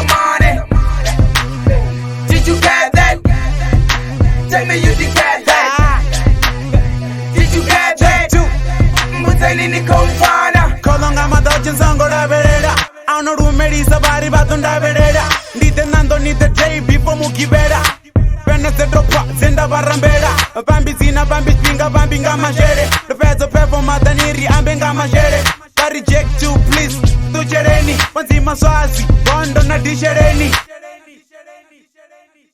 money? Did you get that? Tell me you did get that. Did you get that? Mutani ni kumfana. Kolonga madochin sango da vereda. Ano rumeri sabari batunda vereda. Nite nando nite day before muki beda. Pene se dropa zenda barambeda. Bambi zina bambi spinga bambi nga mashere. The feds pepo mataniri ambe nga mashere. I reject you please. Tu chereni. Wanzi maswazi. Bondo na dishereni.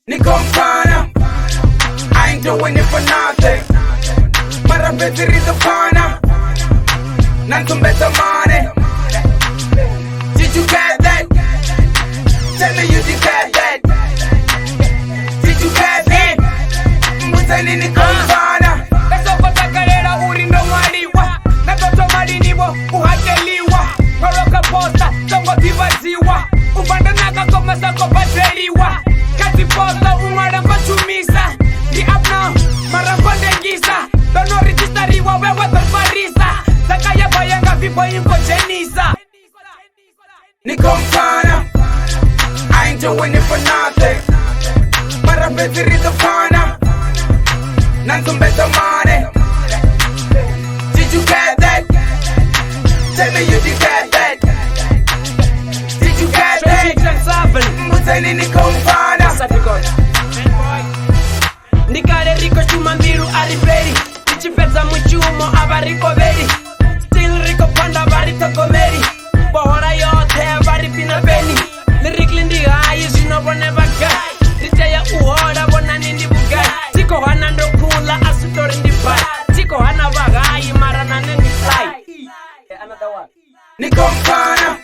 Ni kumfana. I ain't doing it for nothing. Marabetiri the fana. Nantum better money. Did you get that? Tell me you did get that. Did you get that? Mutani ni kumfana. Kasoko takarera uri ndo mwaliwa. Natoto malinibo uhakeliwa. Koroka posta, tongo tibaziwa. Ubanda naga koma sako bateliwa. Kati posta umaramba chumisa. Di up now, maramba dengisa. Dono rijistariwa wewe tarfarisa. Sakaya bayanga vipo inko jenisa. Ni kumfana. I ain't doing it for nothing. Marabetiri the fana. Nantum better money. Did you get that? Tell me you did get that. Did you get that? Mutani ni kumfana. Nikale riko chuma mbiru aliberi. Ichipeza mchumo abariko beri. Still riko panda bari togomeri. Bohora yote bari pina beni. Lyrically ndi high is you know never get. Ritaya uhora bona nindi bugai. Tiko hana ndo kula asutori ndi bai. Tiko hana bagai marana nendi fly. Another one. Ni kumfana.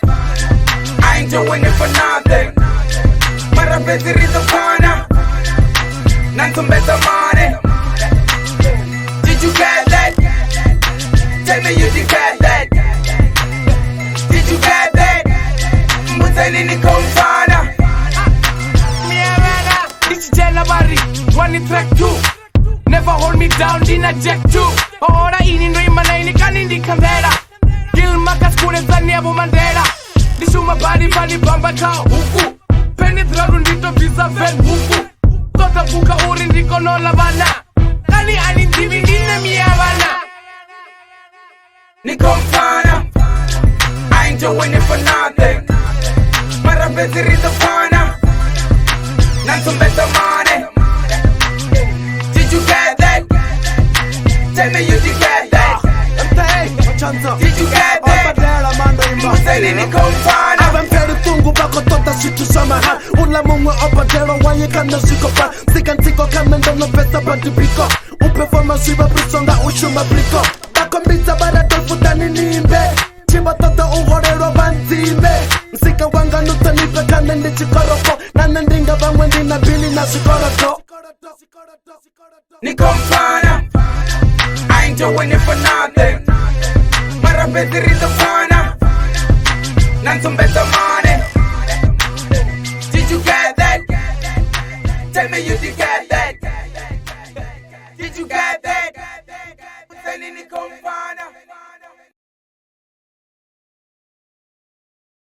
I ain't doing it for nothing. Marabetiri the fana. Nantum better money. Did you get that? Tell me you did get that. Did you get that? Mutani ni kumfana. Miavana, this jela bari, one track 2. Never hold me down, dina jack 2. Ora ini ndo imana ini kanindi kamera. Gil makas kure zani abu mandela. Lishuma bari bari bamba kao huku. Penetraru ndito visa ven huku. Tota buka uri ndiko no lavana. Kani anintimi ine miavana. Ni kumfana. I ain't doing it for nothing. Marabetiri the fana. Nantum better money. Did you get that? Tell me you did get that. Did you get that? Mutani ni kumfana. Avampere tungu bako tota shitu samahan. Ula mungwe opadero wanye kanda shikopan. Sikan tiko kamendo no pesa patipiko. Uperforma shiba prisonga ushuma briko. Bako mbita barato futani nimbe. Chiba tota uhorero banzime. Msika wanga nuta nipe kanende chikoroko. Nanendinga bangwendi na bili na shikoroko. Ni kumfana. I ain't doing it for nothing. Marabetiri the fana. Nantum better money. Did you get that? Tell me you did get that.